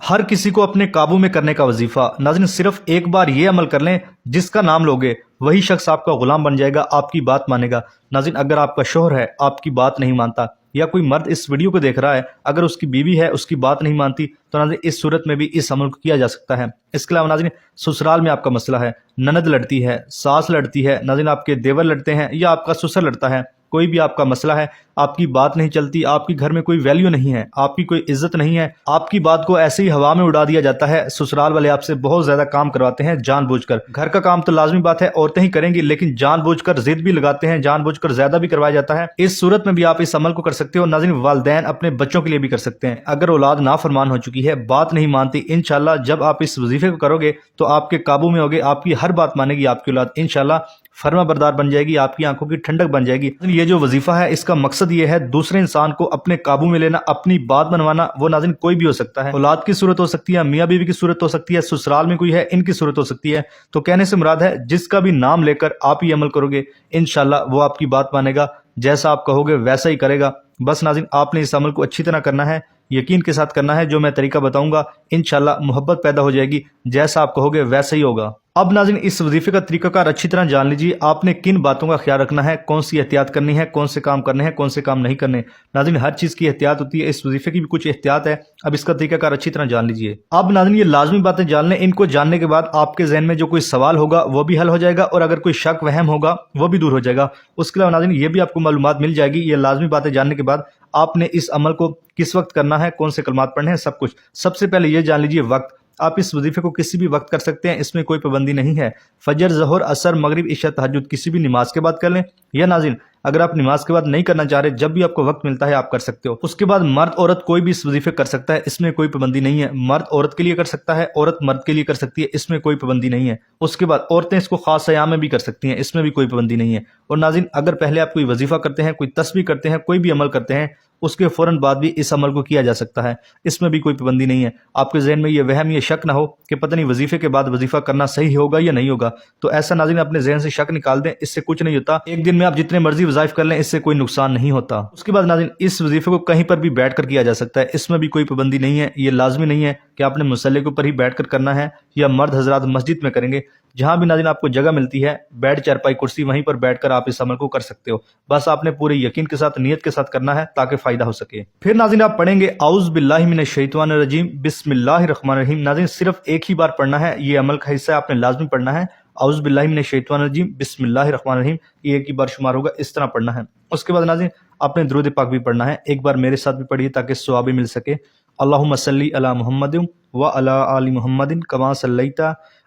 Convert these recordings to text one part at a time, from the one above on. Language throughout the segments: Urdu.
ہر کسی کو اپنے قابو میں کرنے کا وظیفہ۔ ناظرین صرف ایک بار یہ عمل کر لیں، جس کا نام لوگے وہی شخص آپ کا غلام بن جائے گا، آپ کی بات مانے گا۔ ناظرین اگر آپ کا شوہر ہے آپ کی بات نہیں مانتا، یا کوئی مرد اس ویڈیو کو دیکھ رہا ہے اگر اس کی بیوی ہے اس کی بات نہیں مانتی، تو ناظرین اس صورت میں بھی اس عمل کو کیا جا سکتا ہے۔ اس کے علاوہ ناظرین سسرال میں آپ کا مسئلہ ہے، نند لڑتی ہے، ساس لڑتی ہے، ناظرین آپ کے دیور لڑتے ہیں یا آپ کا سسر لڑتا ہے، کوئی بھی آپ کا مسئلہ ہے، آپ کی بات نہیں چلتی، آپ کی گھر میں کوئی ویلیو نہیں ہے، آپ کی کوئی عزت نہیں ہے، آپ کی بات کو ایسے ہی ہوا میں اڑا دیا جاتا ہے، سسرال والے آپ سے بہت زیادہ کام کرواتے ہیں جان بوجھ کر۔ گھر کا کام تو لازمی بات ہے عورتیں ہی کریں گی، لیکن جان بوجھ کر ضد بھی لگاتے ہیں، جان بوجھ کر زیادہ بھی کروایا جاتا ہے۔ اس صورت میں بھی آپ اس عمل کو کر سکتے ہو۔ ناظرین والدین اپنے بچوں کے لیے بھی کر سکتے ہیں۔ اگر اولاد نافرمان ہو چکی ہے، بات نہیں مانتی، انشاءاللہ جب آپ اس وظیفے کو کرو گے تو آپ کے قابو میں ہوگے، آپ کی ہر بات مانے گی آپ کی اولاد، انشاءاللہ فرما بردار بن جائے گی، آپ کی آنکھوں کی ٹھنڈک بن جائے گی۔ یہ جو وظیفہ ہے اس کا مقصد یہ ہے دوسرے انسان کو اپنے قابو میں لینا، اپنی بات منوانا۔ وہ ناظرین کوئی بھی ہو سکتا ہے، اولاد کی صورت ہو سکتی ہے، میاں بیوی کی صورت ہو سکتی ہے، سسرال میں کوئی ہے ان کی صورت ہو سکتی ہے۔ تو کہنے سے مراد ہے جس کا بھی نام لے کر آپ یہ عمل کرو گے انشاءاللہ وہ آپ کی بات مانے گا، جیسا آپ کہو گے ویسا ہی کرے گا۔ بس ناظرین آپ نے اس عمل کو اچھی طرح کرنا ہے، یقین کے ساتھ کرنا ہے، جو میں طریقہ بتاؤں گا انشاءاللہ محبت پیدا ہو جائے گی، جیسا آپ کہو گے ویسا ہی ہوگا۔ اب ناظرین اس وظیفے کا طریقہ کار اچھی طرح جان لیجیے، آپ نے کن باتوں کا خیال رکھنا ہے، کون سی احتیاط کرنی ہے، کون سے کام کرنے ہیں، کون سے کام نہیں کرنے۔ ناظرین ہر چیز کی احتیاط ہوتی ہے، اس وظیفے کی بھی کچھ احتیاط ہے، اب اس کا طریقہ کار اچھی طرح جان لیجیے۔ اب ناظرین یہ لازمی باتیں جان لیں، ان کو جاننے کے بعد آپ کے ذہن میں جو کوئی سوال ہوگا وہ بھی حل ہو جائے گا، اور اگر کوئی شک وہم ہوگا وہ بھی دور ہو جائے گا۔ اس کے علاوہ ناظرین یہ بھی آپ کو معلومات مل جائے گی، یہ لازمی باتیں جاننے کے بعد آپ نے اس عمل کو کس وقت کرنا ہے، کون سے کلمات پڑھنے ہیں، سب کچھ۔ سب سے پہلے یہ جان لیجیے وقت، آپ اس وظیفے کو کسی بھی وقت کر سکتے ہیں، اس میں کوئی پابندی نہیں ہے۔ فجر، ظہر، عصر، مغرب، عشاء، تہجد کسی بھی نماز کے بعد کر لیں، یا ناظرین اگر آپ نماز کے بعد نہیں کرنا چاہ رہے، جب بھی آپ کو وقت ملتا ہے آپ کر سکتے ہو۔ اس کے بعد مرد عورت کوئی بھی اس وظیفے کر سکتا ہے، اس میں کوئی پابندی نہیں ہے۔ مرد عورت کے لیے کر سکتا ہے، عورت مرد کے لیے کر سکتی ہے، اس میں کوئی پابندی نہیں ہے۔ اس کے بعد عورتیں اس کو خاص ایام میں بھی کر سکتی ہیں، اس میں بھی کوئی پابندی نہیں ہے۔ اور ناظرین اگر پہلے آپ کوئی وظیفہ کرتے ہیں، کوئی تسبیح کرتے ہیں، کوئی بھی عمل کرتے ہیں، اس کے فوراً بعد بھی اس عمل کو کیا جا سکتا ہے، اس میں بھی کوئی پابندی نہیں ہے۔ آپ کے ذہن میں یہ وہم، یہ شک نہ ہو کہ پتہ نہیں وظیفے کے بعد وظیفہ کرنا صحیح ہوگا یا نہیں ہوگا، تو ایسا ناظرین اپنے ذہن سے شک نکال دیں، اس سے کچھ نہیں ہوتا۔ ایک دن میں آپ جتنے مرضی وظائف کر لیں، اس سے کوئی نقصان نہیں ہوتا۔ اس کے بعد ناظرین اس وظیفے کو کہیں پر بھی بیٹھ کر کیا جا سکتا ہے، اس میں بھی کوئی پابندی نہیں ہے۔ یہ لازمی نہیں ہے کہ آپ نے مصلی کے اوپر ہی بیٹھ کر کرنا ہے، یا مرد حضرات مسجد میں کریں گے، جہاں بھی ناظرین آپ کو جگہ ملتی ہے، بیڈ، چارپائی، کرسی، وہیں پر بیٹھ کر آپ اس عمل کو کر سکتے ہو۔ بس آپ نے پورے یقین کے ساتھ، نیت کے ساتھ کرنا ہے تاکہ فائدہ ہو سکے۔ پھر ناظرین آپ پڑھیں گے اعوذ باللہ من الشیطان الرجیم بسم اللہ الرحمن الرحیم۔ ناظرین صرف ایک ہی بار پڑھنا ہے، یہ عمل کا حصہ آپ نے لازمی پڑھنا ہے۔ اعوذ باللہ من الشیطان الرجیم بسم اللہ الرحمن الرحیم، یہ ایک ہی بار شمار ہوگا، اس طرح پڑھنا ہے۔ اس کے بعد ناظرین آپ نے درود پاک بھی پڑھنا ہے، ایک بار میرے ساتھ بھی پڑھیے تاکہ ثواب مل سکے۔ اللہم صلی علی محمد وعلی آل محمد کما صلیت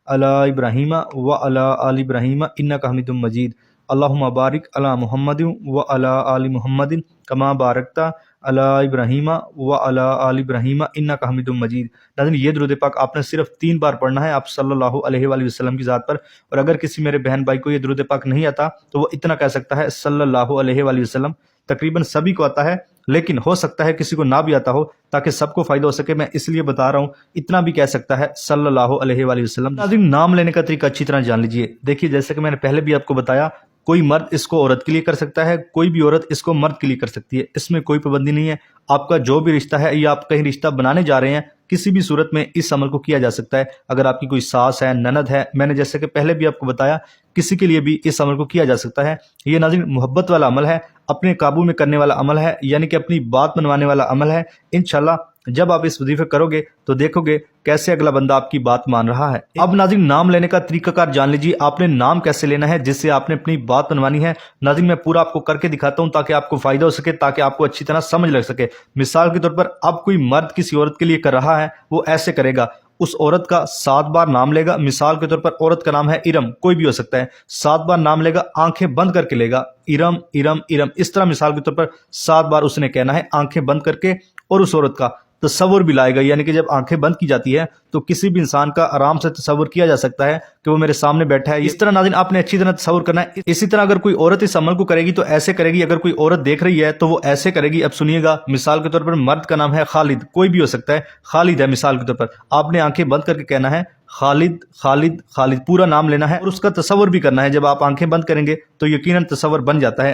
علی ابراہیم وعلی آل ابراہیم انک حمید مجید۔ اللہم بارک علی محمد وعلی آل محمد کما بارکت علی ابراہیم وعلی آل ابراہیم انک حمید مجید۔ ناظرین یہ درود پاک آپ نے صرف 3 بار پڑھنا ہے آپ صلی اللہ علیہ وآلہ وسلم کی ذات پر، اور اگر کسی میرے بہن بھائی کو یہ درود پاک نہیں آتا تو وہ اتنا کہہ سکتا ہے صلی اللہ علیہ وآلہ وسلم۔ تقریباً سبھی کو آتا ہے، لیکن ہو سکتا ہے کسی کو نہ بھی آتا ہو، تاکہ سب کو فائدہ ہو سکے میں اس لیے بتا رہا ہوں، اتنا بھی کہہ سکتا ہے صلی اللہ علیہ وآلہ وسلم۔ ناظرین نام لینے کا طریقہ اچھی طرح جان لیجئے۔ دیکھیے جیسے کہ میں نے پہلے بھی آپ کو بتایا، کوئی مرد اس کو عورت کے لیے کر سکتا ہے، کوئی بھی عورت اس کو مرد کے لیے کر سکتی ہے، اس میں کوئی پابندی نہیں ہے۔ آپ کا جو بھی رشتہ ہے یا آپ کہیں رشتہ بنانے جا رہے ہیں، کسی بھی صورت میں اس عمل کو کیا جا سکتا ہے۔ اگر آپ کی کوئی ساس ہے، نند ہے، میں نے جیسے کہ پہلے بھی آپ کو بتایا، کسی کے لیے بھی اس عمل کو کیا جا سکتا ہے۔ یہ ناظرین محبت والا عمل ہے، اپنے قابو میں کرنے والا عمل ہے، یعنی کہ اپنی بات منوانے والا عمل ہے۔ انشاءاللہ جب آپ اس وظیفے کرو گے تو دیکھو گے کیسے اگلا بندہ آپ کی بات مان رہا ہے۔ اب ناظرین نام لینے کا طریقہ کار جان لیجیے، آپ نے نام کیسے لینا ہے جس سے آپ نے اپنی بات منوانی ہے۔ ناظرین میں پورا آپ کو کر کے دکھاتا ہوں تاکہ آپ کو فائدہ ہو سکے، تاکہ آپ کو اچھی طرح سمجھ لگ سکے۔ مثال کے طور پر اب کوئی مرد کسی عورت کے لیے کر رہا ہے، وہ ایسے کرے گا، اس عورت کا 7 بار نام لے گا۔ مثال کے طور پر عورت کا نام ہے ارم، کوئی بھی ہو سکتا ہے، 7 بار نام لے گا، آنکھیں بند کر کے لے گا، ارم ارم ارم، اس طرح مثال کے طور پر 7 بار اس نے کہنا ہے آنکھیں بند کر کے، اور اس عورت کا تصور بھی لائے گا، یعنی کہ جب آنکھیں بند کی جاتی ہے تو کسی بھی انسان کا آرام سے تصور کیا جا سکتا ہے کہ وہ میرے سامنے بیٹھا ہے۔ اس طرح ناظرین آپ نے اچھی طرح تصور کرنا ہے۔ اسی طرح اگر کوئی عورت اس عمل کو کرے گی تو ایسے کرے گی، اگر کوئی عورت دیکھ رہی ہے تو وہ ایسے کرے گی۔ اب سنیے گا، مثال کے طور پر مرد کا نام ہے خالد، کوئی بھی ہو سکتا ہے، خالد ہے مثال کے طور پر، آپ نے آنکھیں بند کر کے کہنا ہے خالد خالد خالد، پورا نام لینا ہے اور اس کا تصور بھی کرنا ہے۔ جب آپ آنکھیں بند کریں گے تو یقیناً تصور بن جاتا ہے۔